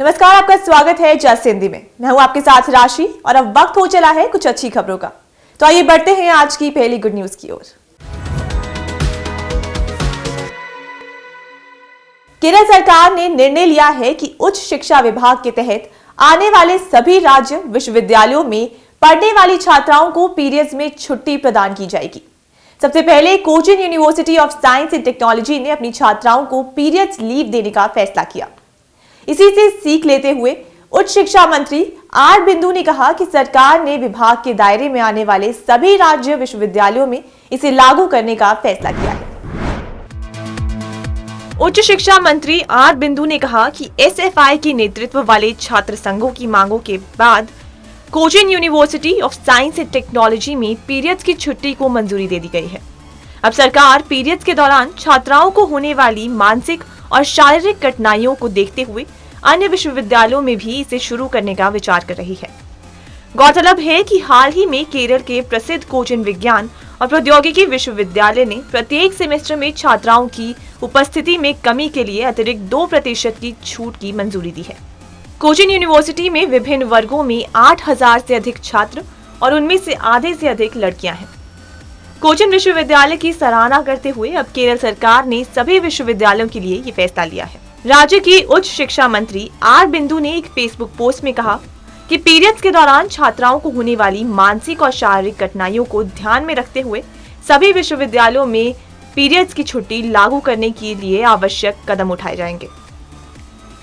नमस्कार, आपका स्वागत है जस्ट हिंदी में। मैं हूं आपके साथ राशि और अब वक्त हो चला है कुछ अच्छी खबरों का। तो आइए बढ़ते हैं आज की पहली गुड न्यूज की ओर। केरल सरकार ने निर्णय लिया है कि उच्च शिक्षा विभाग के तहत आने वाले सभी राज्य विश्वविद्यालयों में पढ़ने वाली छात्राओं को पीरियड्स में छुट्टी प्रदान की जाएगी। सबसे पहले Cochin university of science and technology ने अपनी छात्राओं को पीरियड्स लीव देने का फैसला किया। इसी से सीख लेते हुए उच्च शिक्षा मंत्री आर बिंदु ने कहा कि सरकार ने विभाग के दायरे में आने वाले सभी राज्य विश्वविद्यालयों में इसे लागू करने का फैसला किया है। उच्च शिक्षा मंत्री आर बिंदु ने कहा कि एसएफआई के नेतृत्व वाले छात्र संघों की मांगों के बाद Cochin university of science and technology में पीरियड्स की छुट्टी को मंजूरी दे दी गई है। अब सरकार पीरियड्स के दौरान छात्राओं को होने वाली मानसिक और शारीरिक कठिनाइयों को देखते हुए अन्य विश्वविद्यालयों में भी इसे शुरू करने का विचार कर रही है। गौरतलब है कि हाल ही में केरल के प्रसिद्ध कोचिन विज्ञान और प्रौद्योगिकी विश्वविद्यालय ने प्रत्येक सेमेस्टर में छात्राओं की उपस्थिति में कमी के लिए अतिरिक्त 2% की छूट की मंजूरी दी है। कोचिन यूनिवर्सिटी में विभिन्न वर्गों में 8000 से अधिक छात्र और उनमें से आधे से अधिक लड़कियां हैं। कोचिन विश्वविद्यालय की सराहना करते हुए अब केरल सरकार ने सभी विश्वविद्यालयों के लिए ये फैसला लिया है। राज्य की उच्च शिक्षा मंत्री आर बिंदु ने एक फेसबुक पोस्ट में कहा कि पीरियड्स के दौरान छात्राओं को होने वाली मानसिक और शारीरिक कठिनाइयों को ध्यान में रखते हुए सभी विश्वविद्यालयों में पीरियड्स की छुट्टी लागू करने के लिए आवश्यक कदम उठाए जाएंगे।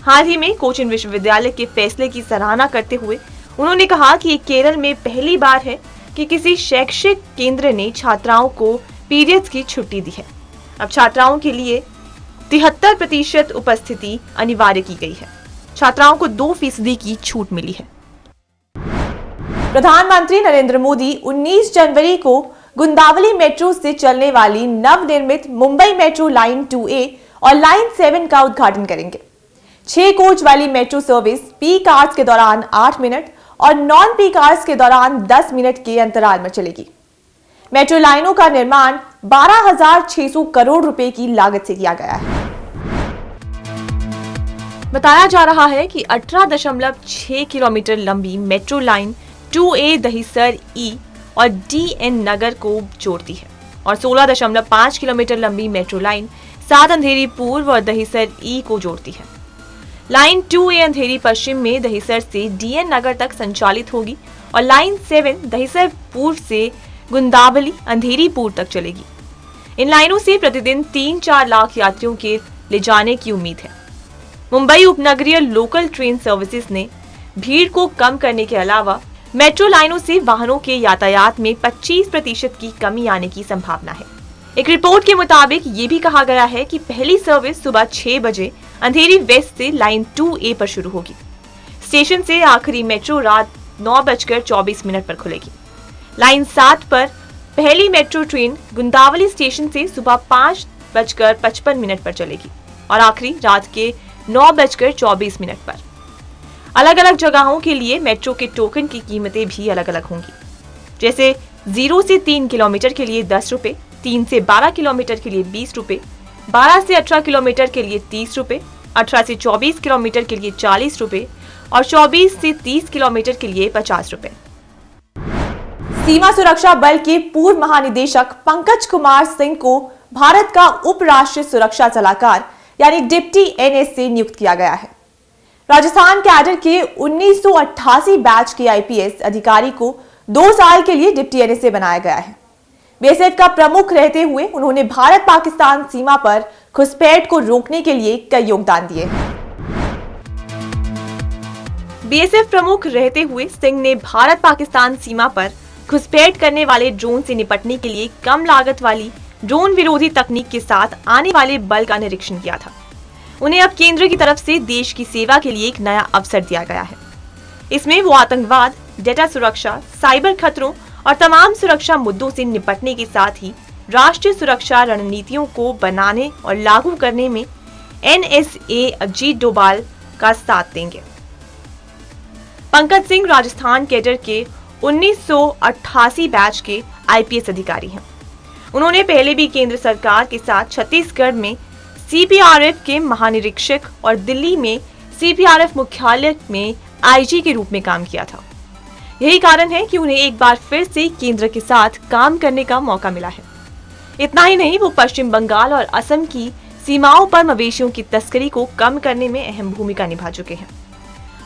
हाल ही में कोचिन विश्वविद्यालय के फैसले की सराहना करते हुए उन्होंने कहा कि केरल में पहली बार है कि किसी शैक्षिक केंद्र ने छात्राओं को पीरियड्स की छुट्टी दी है। अब छात्राओं के लिए 73% उपस्थिति अनिवार्य की गई है। छात्राओं को 2% की छूट मिली है। प्रधानमंत्री नरेंद्र मोदी 19 जनवरी को गुंदावली मेट्रो से चलने वाली नवनिर्मित मुंबई मेट्रो लाइन 2A और लाइन 7 का उद्घाटन करेंगे। 6 कोच वाली मेट्रो सर्विस पीक आवर्स के दौरान 8 मिनट और नॉन पीक आवर्स के दौरान 10 मिनट के अंतराल में चलेगी। मेट्रो लाइनों का निर्माण 12,600 करोड़ रुपए की लागत से किया गया है। बताया जा रहा है कि 18.6 किलोमीटर लंबी metro line 2A Dahisar E और DN नगर को जोड़ती है और 16.5 किलोमीटर लंबी मेट्रो लाइन 7 अंधेरी पूर्व और दहिसर E को जोड़ती है। लाइन 2A अंधेरी पश्चिम में दहिसर से DN नगर तक संचालित होगी और लाइन 7 दहिसर पूर्व से गुंदावली अंधेरी पूर्व तक चलेगी। इन लाइनों से प्रतिदिन 3-4 लाख यात्रियों के ले जाने की उम्मीद है। मुंबई उपनगरीय लोकल ट्रेन सर्विसेज ने भीड़ को कम करने के अलावा मेट्रो लाइनों से वाहनों के यातायात में 25% की कमी आने की संभावना है। एक रिपोर्ट के मुताबिक ये भी कहा गया है कि पहली सर्विस सुबह 6 बजे अंधेरी वेस्ट से लाइन 2A पर शुरू होगी। स्टेशन से आखिरी मेट्रो रात 9:24 पर खुलेगी। लाइन 7 पर पहली मेट्रो ट्रेन गुंदावली स्टेशन से सुबह 5:55 पर चलेगी और आखिरी रात के 9:24 पर। अलग अलग जगहों के लिए मेट्रो के टोकन की कीमतें भी अलग अलग होंगी, जैसे 0 से 3 किलोमीटर के लिए 10 रुपए, 3 से 12 किलोमीटर के लिए 20 रुपए, 12 से 18 किलोमीटर के लिए 30 रुपए, 18 से 24 किलोमीटर के लिए 40 रुपए और 24 से 30 किलोमीटर के लिए 50 रुपए। सीमा सुरक्षा बल के पूर्व महानिदेशक पंकज कुमार सिंह को भारत का उप राष्ट्रीय सुरक्षा सलाहकार यानी डिप्टी NS से नियुक्त किया गया है। राजस्थान कैडर के 1988 बैच के IPS अधिकारी को 2 साल के लिए डिप्टी NS से बनाया गया है। BSF का प्रमुख रहते हुए उन्होंने भारत पाकिस्तान सीमा पर घुसपैठ को रोकने के लिए कई योगदान दिए हैं। BSF प्रमुख रहते हुए सिंह ने भारत पाकिस्तान सीमा पर घुसपैठ करने वाले ड्रोन से निपटने के लिए कम लागत वाली ड्रोन विरोधी तकनीक के साथ आने वाले बल का निरीक्षण किया था। उन्हें अब केंद्र की तरफ से देश की सेवा के लिए एक नया अवसर दिया गया है। इसमें वो आतंकवाद, डेटा सुरक्षा, साइबर खतरों और तमाम सुरक्षा मुद्दों से निपटने के साथ ही राष्ट्रीय सुरक्षा रणनीतियों को बनाने और लागू करने में NSA अजीत डोभाल का साथ देंगे। पंकज सिंह राजस्थान कैडर के 1988 बैच के IPS अधिकारी हैं। उन्होंने पहले भी केंद्र सरकार के साथ छत्तीसगढ़ में CPRF के महानिरीक्षक और दिल्ली में CPRF मुख्यालय में IG के रूप में काम किया था। यही कारण है कि उन्हें एक बार फिर से केंद्र के साथ काम करने का मौका मिला है। इतना ही नहीं, वो पश्चिम बंगाल और असम की सीमाओं पर मवेशियों की तस्करी को कम करने में अहम भूमिका निभा चुके हैं।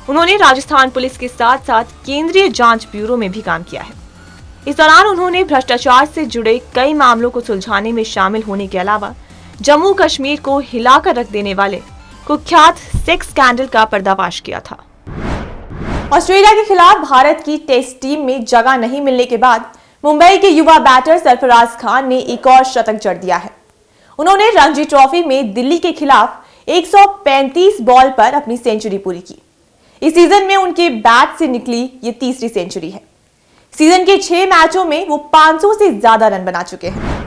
उन्होंने राजस्थान पुलिस के साथ साथ केंद्रीय जांच ब्यूरो में भी काम किया है। इस दौरान उन्होंने भ्रष्टाचार से जुड़े कई मामलों को सुलझाने में शामिल होने के अलावा जम्मू कश्मीर को हिलाकर रख देने वाले कुख्यात सेक्स स्कैंडल का पर्दाफाश किया था। ऑस्ट्रेलिया के खिलाफ भारत की टेस्ट टीम में जगह नहीं मिलने के बाद मुंबई के युवा बैटर सरफराज खान ने एक और शतक जड़ दिया है। उन्होंने रणजी ट्रॉफी में दिल्ली के खिलाफ 135 बॉल पर अपनी सेंचुरी पूरी की। इस सीजन में उनके बैट से निकली ये तीसरी सेंचुरी है। सीजन के 6 मैचों में वो 500 से ज्यादा रन बना चुके हैं।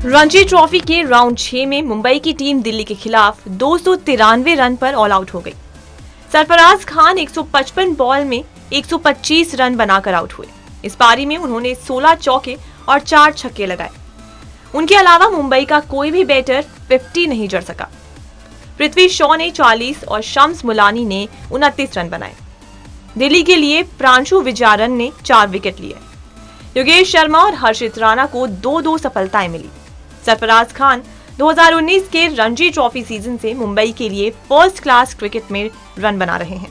रणजी ट्रॉफी के राउंड 6 में मुंबई की टीम दिल्ली के खिलाफ 293 रन पर ऑल आउट हो गई। सरफराज खान 155 बॉल में 125 रन बनाकर आउट हुए। इस पारी में उन्होंने 16 चौके और 4 छक्के लगाए। उनके अलावा मुंबई का कोई भी बैटर 50 नहीं जड़ सका। पृथ्वी शॉ ने 40 और शम्स मुलानी ने 29 रन बनाए। दिल्ली के लिए प्रांशु विजयरन ने 4 विकेट लिए। योगेश शर्मा और हर्षित राणा को 2-2 सफलताएं मिली। सरफराज खान 2019 के रणजी ट्रॉफी सीजन से मुंबई के लिए फर्स्ट क्लास क्रिकेट में रन बना रहे हैं।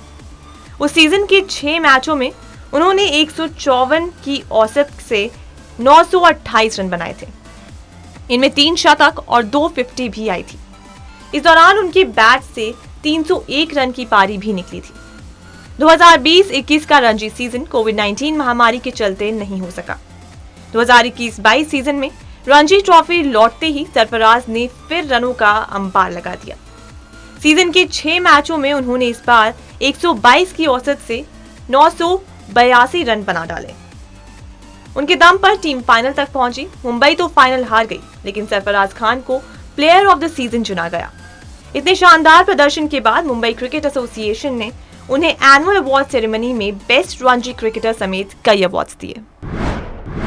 उस सीजन के 6 मैचों में उन्होंने 154 की औसत से 928 रन बनाए थे। इनमें 3 शतक और 2 50 भी आई थी। इस दौरान उनके बैट से 301 रन की पारी भी निकली थी। 2020-21 का रणजी सीजन कोविड-19 महामारी के चलते नहीं हो सका। 2021-22 सीजन में रणजी ट्रॉफी लौटते ही सरफराज ने फिर रनों का अंपार लगा दिया। सीजन के 6 मैचों में उन्होंने इस बार 122 की औसत से 982 रन बना डाले। उनके दम पर टीम फाइनल तक पहुंची। मुंबई तो फाइनल हार गई, लेकिन सरफराज खान को प्लेयर ऑफ द सीजन चुना गया। इतने शानदार प्रदर्शन के बाद मुंबई क्रिकेट एसोसिएशन ने उन्हें एनुअल अवार्ड सेरेमनी में बेस्ट रणजी क्रिकेटर समेत कई अवार्ड्स दिए।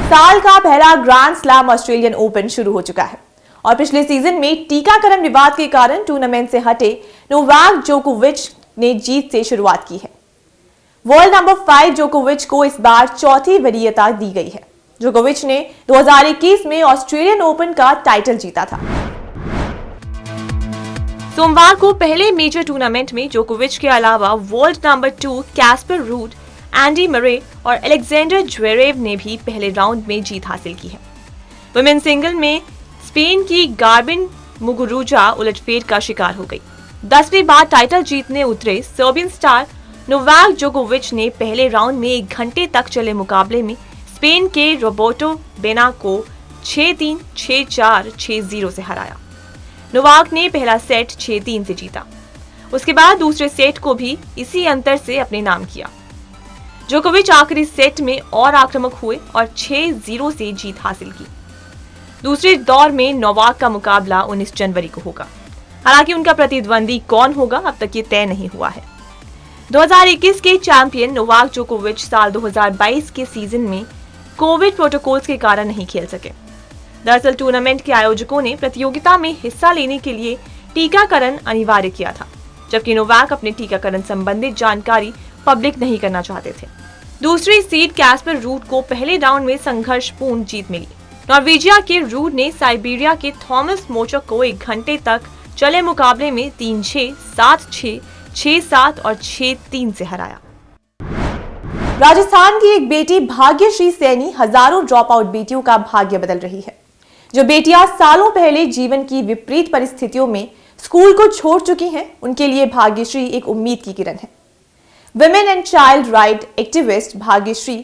साल का पहला ग्रैंड स्लैम ऑस्ट्रेलियन ओपन शुरू हो चुका है और पिछले सीजन में टीकाकरण विवाद के कारण टूर्नामेंट से हटे नोवाक जोकोविच ने जीत से शुरुआत की है। वर्ल्ड नंबर 5 जोकोविच को इस बार चौथी वरीयता दी गई है। जोकोविच ने 2021 में ऑस्ट्रेलियन ओपन का टाइटल जीता था। सोमवार को पहले मेजर टूर्नामेंट में जोकोविच के अलावा world number 2 Caspar rude, Andy Murray और अलेक्जेंडर ज्वेरेव ने भी पहले राउंड में जीत हासिल की है। वुमेन सिंगल में स्पेन की गार्बिन मुगुरुजा उलटफेर का शिकार हो गई। 10वीं बार टाइटल जीतने उतरे सर्बियन स्टार नोवाक जोकोविच ने पहले राउंड में 1 घंटे तक चले मुकाबले में स्पेन के रोबर्टो बेना को 6-3, 6-4, 6-0 से हराया। नोवाक ने पहला सेट 6-3 से जीता। उसके बाद दूसरे सेट को भी इसी अंतर से अपने नाम किया। जोकोविच आखिरी सेट में और आक्रामक हुए और 6-0 से जीत हासिल की। दूसरे दौर में नोवाक का मुकाबला 19 जनवरी को होगा। हालांकि उनका प्रतिद्वंदी कौन होगा अब तक ये तय नहीं हुआ है। 2021 के चैंपियन नोवाक जोकोविच साल 2022 के सीजन में कोविड प्रोटोकॉल्स के कारण नहीं खेल सके। दरअसल टूर्नामेंट के आयोजकों ने प्रतियोगिता में हिस्सा लेने के लिए टीकाकरण अनिवार्य किया था, जबकि नोवाक अपने टीकाकरण संबंधित जानकारी पब्लिक नहीं करना चाहते थे। दूसरी सीड कैस्पर रूड को पहले राउंड में संघर्षपूर्ण जीत मिली। नॉर्वेजिया के रूड ने साइबेरिया के थॉमस मोचक को 1 घंटे तक चले मुकाबले में 3-6, 7-6, 6-7 और 6-3 से हराया। राजस्थान की एक बेटी भाग्यश्री सैनी हजारों ड्रॉप आउट बेटियों का भाग्य बदल रही है। जो बेटियां सालों पहले जीवन की विपरीत परिस्थितियों में स्कूल को छोड़ चुकी हैं, उनके लिए भाग्यश्री एक उम्मीद की किरण है। Women and child right activist Bhagyashree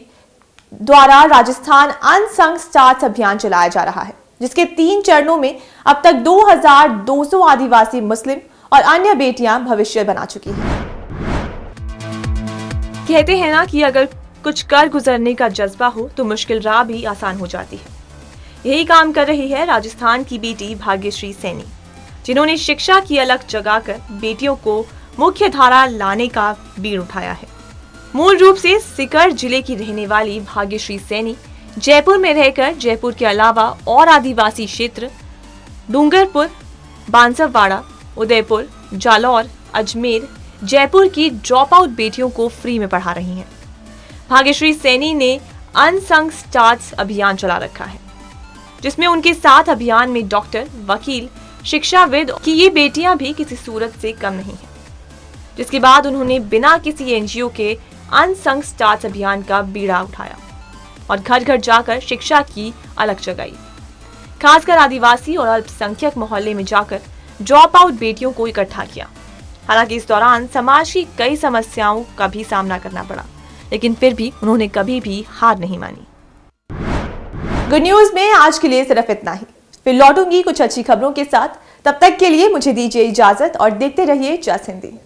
द्वारा राजस्थान अनसंग स्टार्स अभियान चलाया जा रहा है, जिसके 3 चरणों में अब तक 2200 आदिवासी, मुस्लिम और अन्य बेटियां भविष्य बना चुकी हैं। कहते हैं ना कि अगर कुछ कर गुजरने का जज्बा हो तो मुश्किल राह भी आसान हो जाती है। यही काम कर रही है राजस्थान की बेटी भाग्यश्री सैनी, जिन्होंने शिक्षा की अलग जगाकर बेटियों को मुख्य धारा लाने का बीड़ उठाया है। मूल रूप से सीकर जिले की रहने वाली भाग्यश्री सैनी जयपुर में रहकर जयपुर के अलावा और आदिवासी क्षेत्र डूंगरपुर, बांसवाड़ा, उदयपुर, जालौर, अजमेर, जयपुर की ड्रॉप आउट बेटियों को फ्री में पढ़ा रही हैं। भाग्यश्री सैनी ने अनसंग स्टार्स अभियान चला रखा है, जिसमें उनके साथ अभियान में डॉक्टर, वकील, शिक्षाविद की ये बेटियां भी किसी सूरत से कम नहीं हैं। जिसके बाद उन्होंने बिना किसी एनजीओ के अनसंग स्टार्स अभियान का बीड़ा उठाया और घर घर जाकर शिक्षा की अलग जगाई। खासकर आदिवासी और अल्पसंख्यक मोहल्ले में जाकर ड्रॉप आउट बेटियों को इकट्ठा किया। हालांकि इस दौरान समाज की कई समस्याओं का भी सामना करना पड़ा, लेकिन फिर भी उन्होंने कभी भी हार नहीं मानी। गुड न्यूज में आज के लिए सिर्फ इतना ही। फिर लौटूंगी कुछ अच्छी खबरों के साथ। तब तक के लिए मुझे दीजिए इजाजत और देखते रहिए जस हिंदी।